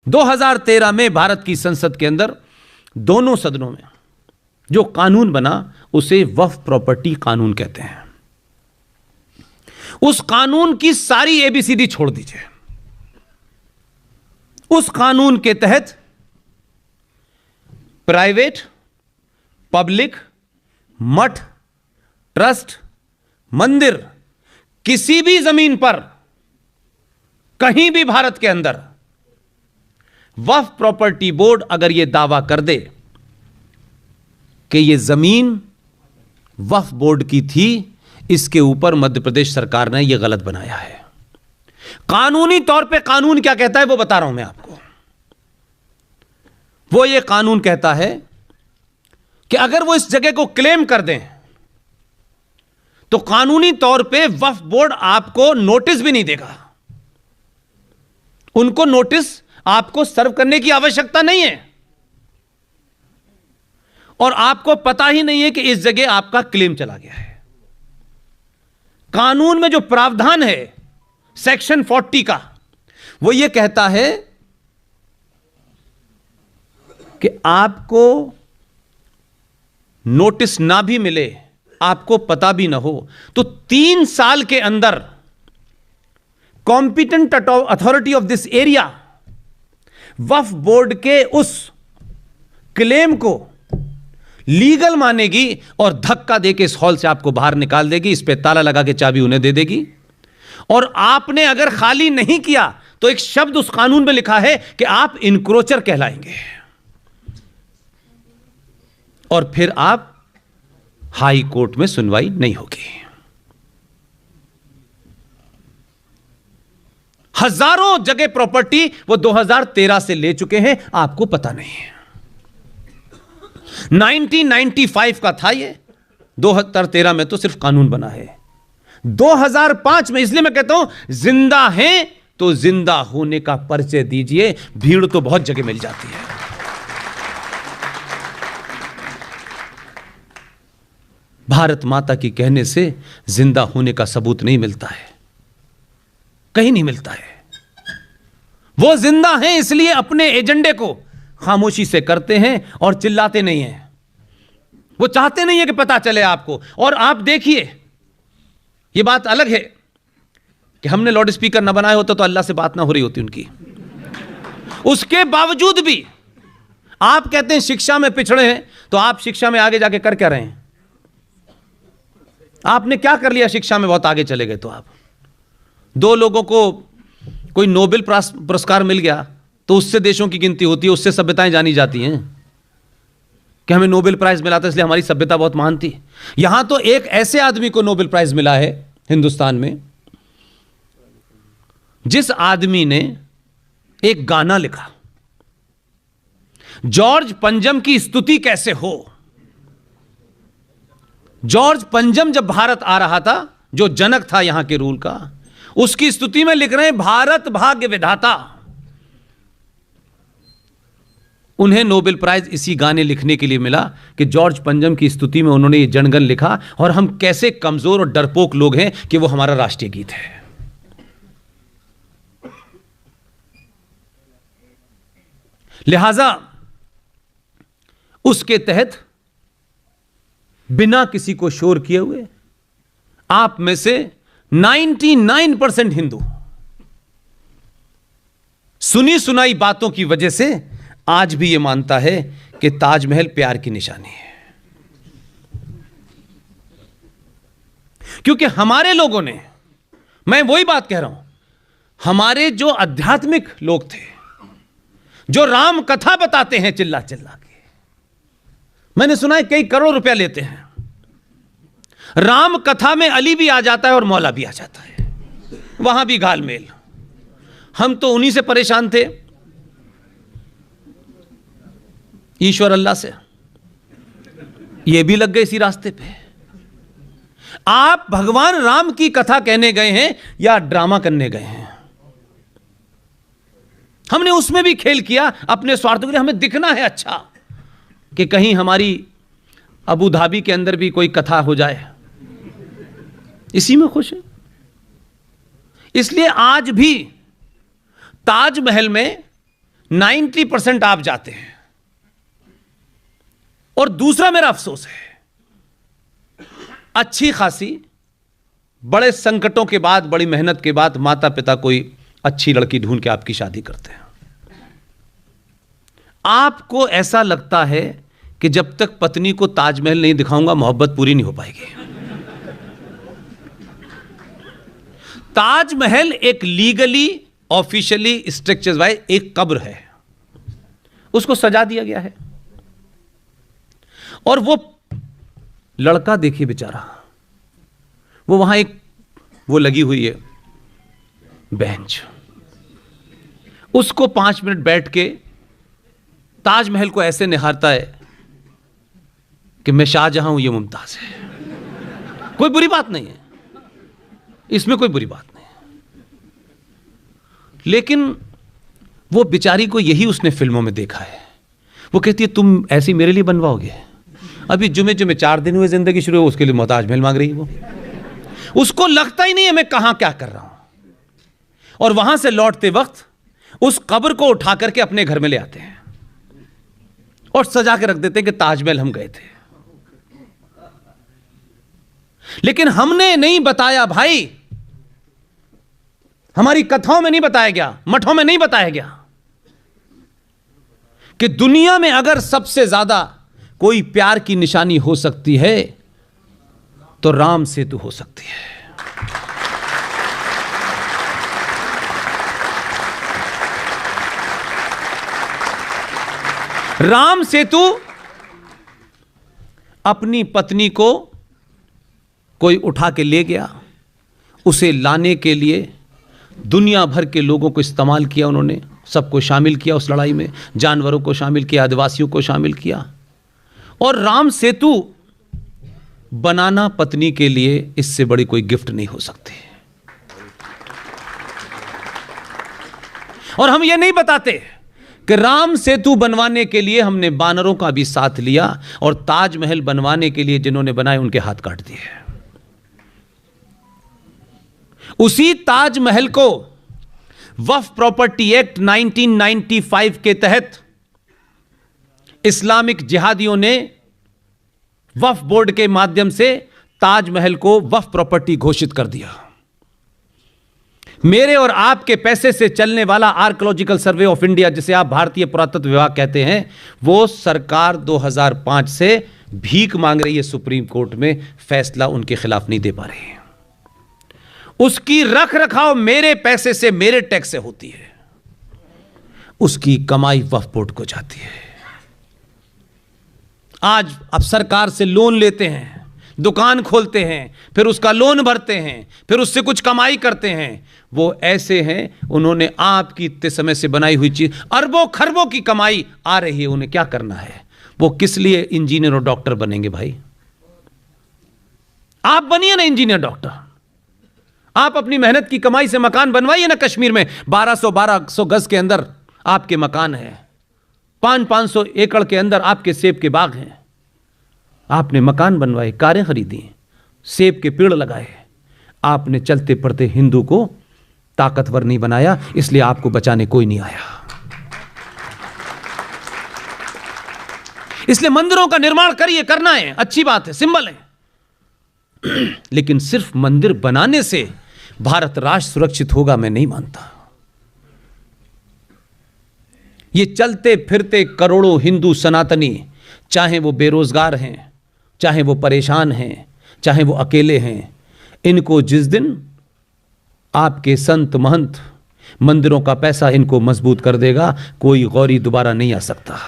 2013 में भारत की संसद के अंदर दोनों सदनों में जो कानून बना उसे वक्फ प्रॉपर्टी कानून कहते हैं। उस कानून की सारी एबीसीडी छोड़ दीजिए। उस कानून के तहत प्राइवेट, पब्लिक, मठ, ट्रस्ट, मंदिर, किसी भी जमीन पर कहीं भी भारत के अंदर वक्फ प्रॉपर्टी बोर्ड अगर यह दावा कर दे कि यह जमीन वक्फ बोर्ड की थी, इसके ऊपर मध्य प्रदेश सरकार ने यह गलत बनाया है। कानूनी तौर पे कानून क्या कहता है वो बता रहा हूं मैं आपको। वो ये कानून कहता है कि अगर वो इस जगह को क्लेम कर दें तो कानूनी तौर पे वक्फ बोर्ड आपको नोटिस भी नहीं देगा। उनको नोटिस आपको सर्व करने की आवश्यकता नहीं है और आपको पता ही नहीं है कि इस जगह आपका क्लेम चला गया है। कानून में जो प्रावधान है सेक्शन 40 का, वो ये कहता है कि आपको नोटिस ना भी मिले, आपको पता भी ना हो, तो 3 साल के अंदर competent authority of this area Waqf board के उस क्लेम को लीगल मानेगी और धक्का देके इस हॉल से आपको बाहर निकाल देगी। इस पे ताला लगा के चाबी उन्हें दे देगी। और आपने अगर खाली नहीं किया तो एक शब्द उस कानून में लिखा है कि आप इनक्रोचर कहलाएंगे और फिर आप हाई कोर्ट में सुनवाई नहीं होगी। हजारों जगह प्रॉपर्टी वो 2013 से ले चुके हैं, आपको पता नहीं है। 1995 का था ये, 2013 में तो सिर्फ कानून बना है। 2005 में, इसलिए मैं कहता हूं जिंदा हैं तो जिंदा होने का परिचय दीजिए। भीड़ तो बहुत जगह मिल जाती है। भारत माता की कहने से जिंदा होने का सबूत नहीं मिलता है, कहीं नहीं मिलता है। वो जिंदा हैं इसलिए अपने एजेंडे को खामोशी से करते हैं और चिल्लाते नहीं हैं। वो चाहते नहीं है कि पता चले आपको। और आप देखिए, ये बात अलग है कि हमने लाउड स्पीकर ना बनाया होता तो अल्लाह से बात ना हो रही होती उनकी। उसके बावजूद भी आप कहते हैं शिक्षा में पिछड़े हैं, तो आप शिक्षा में आगे जाके कर क्या रहे हैं? आपने क्या कर लिया? शिक्षा में बहुत आगे चले गए तो आप 2 लोगों को कोई नोबेल पुरस्कार मिल गया तो उससे देशों की गिनती होती है, उससे सभ्यताएं जानी जाती हैं कि हमें नोबेल प्राइज मिला था इसलिए हमारी सभ्यता बहुत महान थी। यहां तो एक ऐसे आदमी को नोबेल प्राइज मिला है हिंदुस्तान में, जिस आदमी ने एक गाना लिखा, जॉर्ज पंजम की स्तुति कैसे हो। जॉर्ज पंजम जब भारत आ रहा था, जो जनक था यहां के रूल का, उसकी स्तुति में लिख रहे हैं भारत भाग्य विधाता। उन्हें नोबेल प्राइज इसी गाने लिखने के लिए मिला कि जॉर्ज पंजम की स्तुति में उन्होंने ये जनगण लिखा और हम कैसे कमजोर और डरपोक लोग हैं कि वो हमारा राष्ट्रीय गीत है। लिहाजा उसके तहत बिना किसी को शोर किए हुए आप में से 99% हिंदू सुनी सुनाई बातों की वजह से आज भी यह मानता है कि ताजमहल प्यार की निशानी है। क्योंकि हमारे लोगों ने, मैं वही बात कह रहा हूं, हमारे जो आध्यात्मिक लोग थे, जो राम कथा बताते हैं चिल्ला चिल्ला के, मैंने सुना है कई करोड़ रुपया लेते हैं। राम कथा में अली भी आ जाता है और मौला भी आ जाता है, वहां भी घालमेल। हम तो उन्हीं से परेशान थे, ईश्वर अल्लाह से। ये भी लग गए इसी रास्ते पे। आप भगवान राम की कथा कहने गए हैं या ड्रामा करने गए हैं? हमने उसमें भी खेल किया अपने स्वार्थ के लिए। हमें दिखना है अच्छा कि कहीं हमारी अबू धाबी के अंदर भी कोई कथा हो जाए, इसी में खुश है। इसलिए आज भी ताजमहल में 90% आप जाते हैं। और दूसरा मेरा अफसोस है, अच्छी खासी बड़े संकटों के बाद, बड़ी मेहनत के बाद माता पिता कोई अच्छी लड़की ढूंढ के आपकी शादी करते हैं। आपको ऐसा लगता है कि जब तक पत्नी को ताजमहल नहीं दिखाऊंगा मोहब्बत पूरी नहीं हो पाएगी। ताजमहल एक लीगली ऑफिशियली स्ट्रक्चर वाइज एक कब्र है, उसको सजा दिया गया है। और वो लड़का देखिए बेचारा, वो वहां एक वो लगी हुई है बेंच, उसको 5 मिनट बैठ के ताजमहल को ऐसे निहारता है कि मैं शाहजहां हूं, ये मुमताज है। कोई बुरी बात नहीं है इसमें, कोई बुरी बात नहीं है। लेकिन वो बेचारी को यही उसने फिल्मों में देखा है। वो कहती है तुम ऐसी मेरे लिए बनवाओगे? अभी जुमे 4 दिन हुए जिंदगी शुरू हो, उसके लिए ताजमहल मांग रही है वो। उसको लगता ही नहीं है मैं कहां क्या कर रहा हूं। और वहां से लौटते वक्त उस कब्र को उठा करके अपने घर में ले आते हैं और सजा के रख देते हैं कि ताजमहल हम गए थे। लेकिन हमने नहीं बताया भाई, हमारी कथाओं में नहीं बताया गया, मठों में नहीं बताया गया कि दुनिया में अगर सबसे ज्यादा कोई प्यार की निशानी हो सकती है तो राम सेतु हो सकती है। राम सेतु अपनी पत्नी को कोई उठा के ले गया, उसे लाने के लिए दुनिया भर के लोगों को इस्तेमाल किया उन्होंने, सबको शामिल किया उस लड़ाई में, जानवरों को शामिल किया, आदिवासियों को शामिल किया। और राम सेतु बनाना पत्नी के लिए इससे बड़ी कोई गिफ्ट नहीं हो सकती। और हम ये नहीं बताते कि राम सेतु बनवाने के लिए हमने बानरों का भी साथ लिया और ताजमहल बनवाने के लिए जिन्होंने बनाए उनके हाथ काट दिए। उसी ताजमहल को वक्फ प्रॉपर्टी एक्ट 1995 के तहत इस्लामिक जिहादियों ने वक्फ बोर्ड के माध्यम से ताजमहल को वक्फ प्रॉपर्टी घोषित कर दिया। मेरे और आपके पैसे से चलने वाला आर्कियोलॉजिकल सर्वे ऑफ इंडिया, जिसे आप भारतीय पुरातत्व विभाग कहते हैं, वो सरकार 2005 से भीख मांग रही है सुप्रीम कोर्ट में, फैसला उनके खिलाफ नहीं दे पा रही है। उसकी रख रखाव मेरे पैसे से, मेरे टैक्स से होती है, उसकी कमाई वक्फ बोर्ड को जाती है। आज अब सरकार से लोन लेते हैं, दुकान खोलते हैं, फिर उसका लोन भरते हैं, फिर उससे कुछ कमाई करते हैं। वो ऐसे हैं, उन्होंने आपकी इतने समय से बनाई हुई चीज, अरबों खरबों की कमाई आ रही है, उन्हें क्या करना है? वो किस लिए इंजीनियर और डॉक्टर बनेंगे भाई? आप बनिए ना इंजीनियर डॉक्टर, आप अपनी मेहनत की कमाई से मकान बनवाइए ना। कश्मीर में 1200 गज के अंदर आपके मकान है, 500 एकड़ के अंदर आपके सेब के बाग हैं। आपने मकान बनवाए, कारें खरीदी, सेब के पेड़ लगाए। आपने चलते पड़ते हिंदू को ताकतवर नहीं बनाया, इसलिए आपको बचाने कोई नहीं आया। इसलिए मंदिरों का निर्माण करिए, करना है, अच्छी बात है, सिंबल है। लेकिन सिर्फ मंदिर बनाने से भारत राष्ट्र सुरक्षित होगा, मैं नहीं मानता। ये चलते फिरते करोड़ों हिंदू सनातनी, चाहे वो बेरोजगार हैं, चाहे वो परेशान हैं, चाहे वो अकेले हैं, इनको जिस दिन आपके संत महंत मंदिरों का पैसा इनको मजबूत कर देगा, कोई गौरी दोबारा नहीं आ सकता।